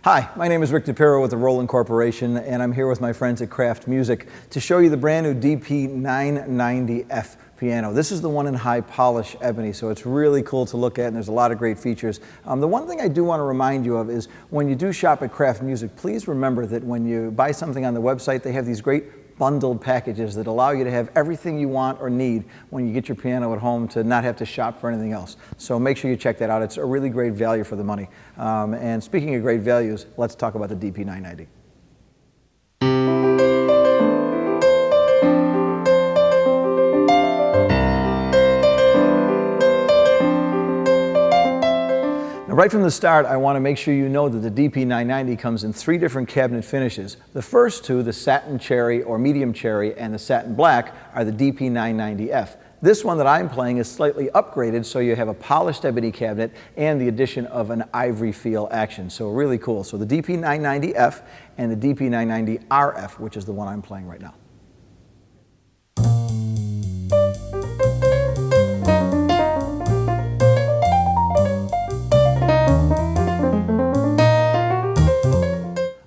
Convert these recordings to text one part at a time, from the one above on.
Hi, my name is Rick DePiro with the Roland Corporation, and I'm here with my friends at Kraft Music to show you the brand new DP-990F piano. This is the one in high polish ebony, so it's really cool to look at, and there's a lot of great features. The one thing I do want to remind you of is when you do shop at Kraft Music, please remember that when you buy something on the website, they have these great bundled packages that allow you to have everything you want or need when you get your piano at home, to not have to shop for anything else. So make sure you check that out. It's a really great value for the money. And speaking of great values, let's talk about the DP-990. Right from the start, I want to make sure you know that the DP-990 comes in 3 different cabinet finishes. The first 2, the satin cherry or medium cherry and the satin black, are the DP-990F. This one that I'm playing is slightly upgraded, so you have a polished ebony cabinet and the addition of an ivory feel action. So really cool. So the DP-990F and the DP-990RF, which is the one I'm playing right now.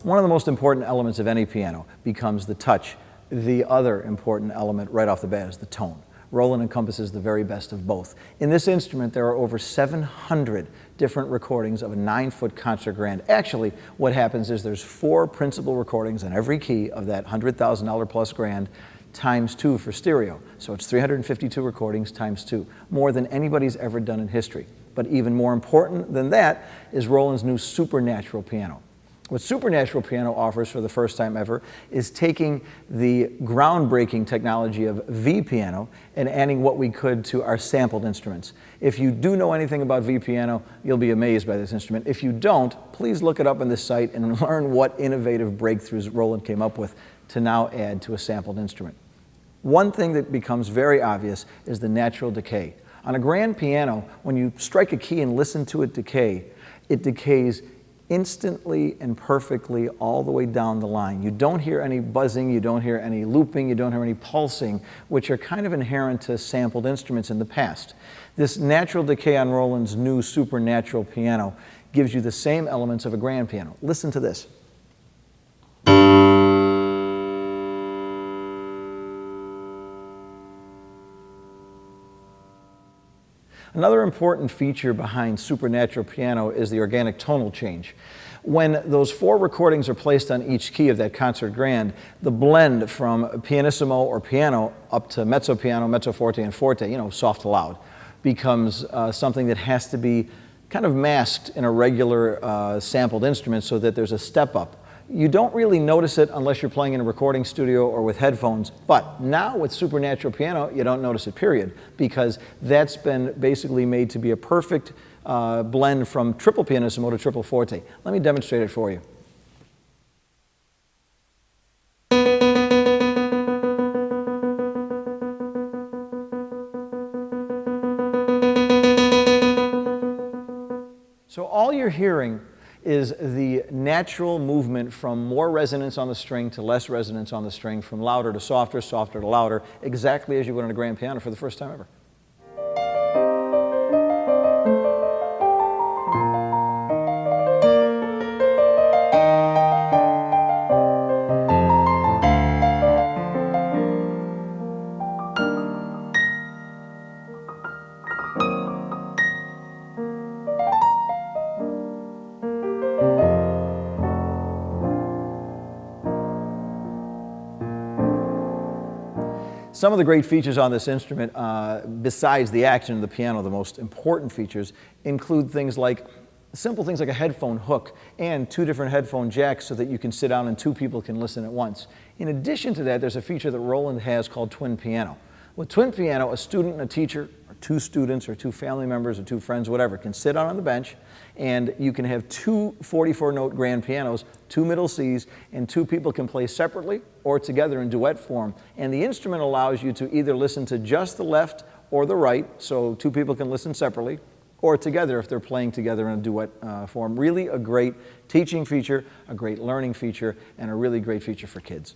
One of the most important elements of any piano becomes the touch. The other important element right off the bat is the tone. Roland encompasses the very best of both. In this instrument, there are over 700 different recordings of a 9-foot concert grand. Actually, what happens is there's 4 principal recordings on every key of that $100,000 plus grand, times 2 for stereo. So it's 352 recordings times 2, more than anybody's ever done in history. But even more important than that is Roland's new Supernatural piano. What Supernatural Piano offers for the first time ever is taking the groundbreaking technology of V-piano and adding what we could to our sampled instruments. If you do know anything about V-piano, you'll be amazed by this instrument. If you don't, please look it up on this site and learn what innovative breakthroughs Roland came up with to now add to a sampled instrument. One thing that becomes very obvious is the natural decay. On a grand piano, when you strike a key and listen to it decay, it decays instantly and perfectly all the way down the line. You don't hear any buzzing, you don't hear any looping, you don't hear any pulsing, which are kind of inherent to sampled instruments in the past. This natural decay on Roland's new Supernatural piano gives you the same elements of a grand piano. Listen to this. Another important feature behind Supernatural piano is the organic tonal change. When those 4 recordings are placed on each key of that concert grand, the blend from pianissimo or piano up to mezzo piano, mezzo forte, and forte, soft to loud, becomes something that has to be kind of masked in a regular sampled instrument so that there's a step up. You don't really notice it unless you're playing in a recording studio or with headphones, but now with Supernatural piano, you don't notice it, period, because that's been basically made to be a perfect blend from triple pianissimo to triple forte. Let me demonstrate it for you. So all you're hearing is the natural movement from more resonance on the string to less resonance on the string, from louder to softer, softer to louder, exactly as you would on a grand piano for the first time ever. Some of the great features on this instrument, besides the action of the piano, the most important features include things like simple things like a headphone hook and 2 different headphone jacks so that you can sit down and 2 people can listen at once. In addition to that, there's a feature that Roland has called twin piano. With twin piano, a student and a teacher, or 2 students or 2 family members or 2 friends, whatever, can sit out on the bench, and you can have 2 44-note grand pianos, 2 middle Cs, and 2 people can play separately or together in duet form. And the instrument allows you to either listen to just the left or the right, so 2 people can listen separately, or together if they're playing together in a duet form. Really a great teaching feature, a great learning feature, and a really great feature for kids.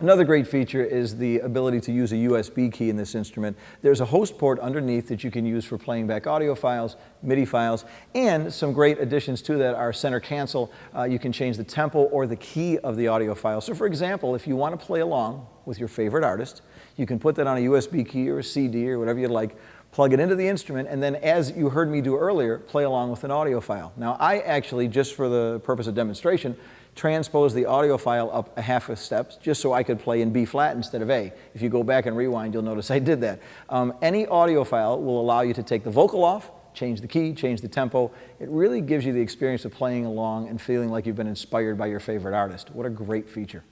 Another great feature is the ability to use a USB key in this instrument. There's a host port underneath that you can use for playing back audio files, MIDI files, and some great additions to that are center cancel. You can change the tempo or the key of the audio file. So for example, if you want to play along with your favorite artist, you can put that on a USB key or a CD or whatever you'd like, plug it into the instrument, and then as you heard me do earlier, play along with an audio file. Now I actually, just for the purpose of demonstration, transpose the audio file up a half a step just so I could play in B flat instead of A. If you go back and rewind, you'll notice I did that. Any audio file will allow you to take the vocal off, change the key, change the tempo. It really gives you the experience of playing along and feeling like you've been inspired by your favorite artist. What a great feature.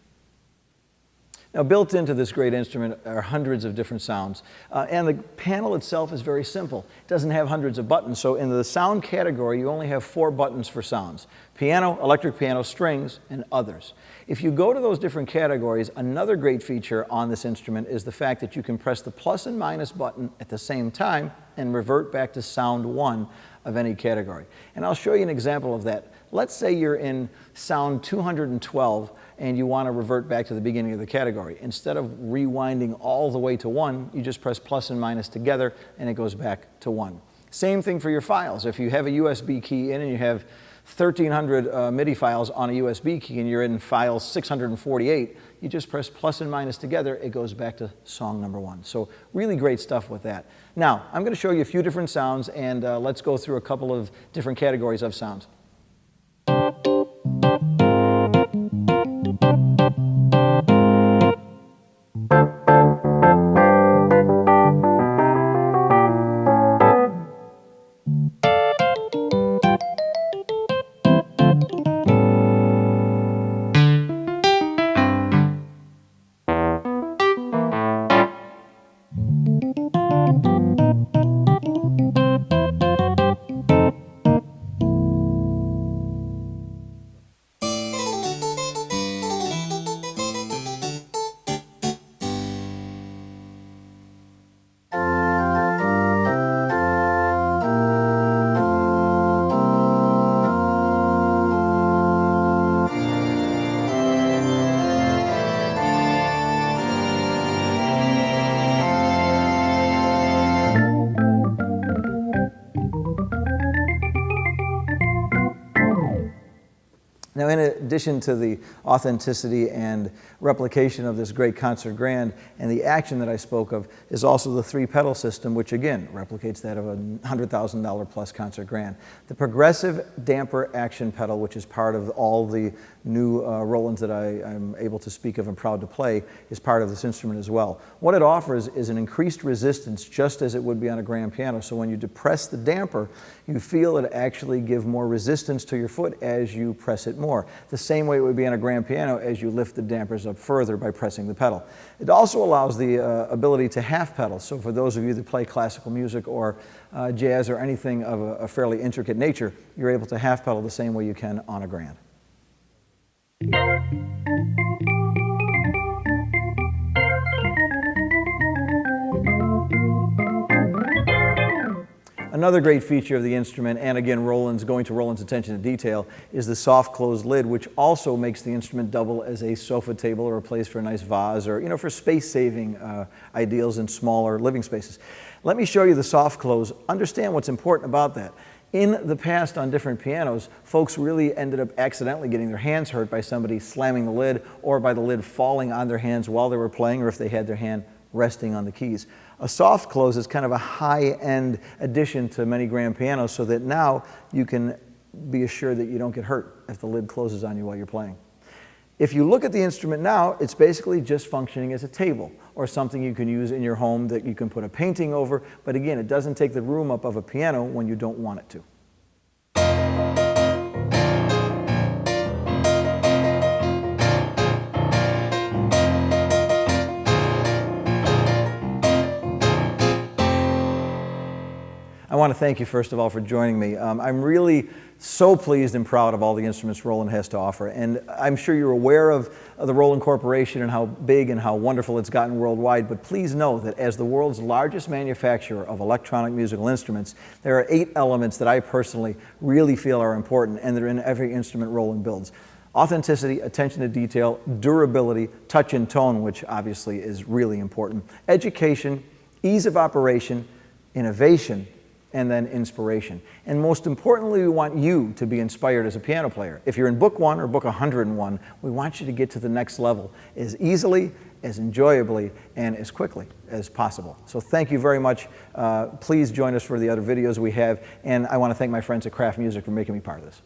Now, built into this great instrument are hundreds of different sounds, and the panel itself is very simple. It doesn't have hundreds of buttons, so in the sound category, you only have 4 buttons for sounds: piano, electric piano, strings, and others. If you go to those different categories, another great feature on this instrument is the fact that you can press the plus and minus button at the same time and revert back to sound 1 of any category. And I'll show you an example of that. Let's say you're in sound 212 and you want to revert back to the beginning of the category. Instead of rewinding all the way to 1, you just press plus and minus together and it goes back to 1. Same thing for your files. If you have a USB key in and you have 1,300 MIDI files on a USB key and you're in file 648, you just press plus and minus together, it goes back to song number 1. So really great stuff with that. Now, I'm going to show you a few different sounds, and let's go through a couple of different categories of sounds. Now, in addition to the authenticity and replication of this great concert grand and the action that I spoke of is also the 3-pedal system, which again replicates that of a $100,000 plus concert grand. The progressive damper action pedal, which is part of all the new Rolands that I'm able to speak of and proud to play, is part of this instrument as well. What it offers is an increased resistance, just as it would be on a grand piano. So when you depress the damper, you feel it actually give more resistance to your foot as you press it more. The same way it would be on a grand piano as you lift the dampers up further by pressing the pedal. It also allows the ability to half pedal. So for those of you that play classical music or jazz or anything of a fairly intricate nature, you're able to half pedal the same way you can on a grand. Another great feature of the instrument, and again going to Roland's attention to detail, is the soft closed lid, which also makes the instrument double as a sofa table or a place for a nice vase, or for space-saving ideals in smaller living spaces. Let me show you the soft close. Understand what's important about that. In the past on different pianos, folks really ended up accidentally getting their hands hurt by somebody slamming the lid or by the lid falling on their hands while they were playing, or if they had their hand resting on the keys. A soft close is kind of a high-end addition to many grand pianos, so that now you can be assured that you don't get hurt if the lid closes on you while you're playing. If you look at the instrument now, it's basically just functioning as a table or something you can use in your home that you can put a painting over, but again, it doesn't take the room up of a piano when you don't want it to. I want to thank you, first of all, for joining me. I'm really so pleased and proud of all the instruments Roland has to offer. And I'm sure you're aware of the Roland Corporation and how big and how wonderful it's gotten worldwide. But please know that as the world's largest manufacturer of electronic musical instruments, there are 8 elements that I personally really feel are important, and they're in every instrument Roland builds. Authenticity, attention to detail, durability, touch and tone, which obviously is really important, education, ease of operation, innovation, and then inspiration. And most importantly, we want you to be inspired as a piano player. If you're in book 1 or book 101, we want you to get to the next level as easily, as enjoyably, and as quickly as possible. So thank you very much. Please join us for the other videos we have, and I want to thank my friends at Kraft Music for making me part of this.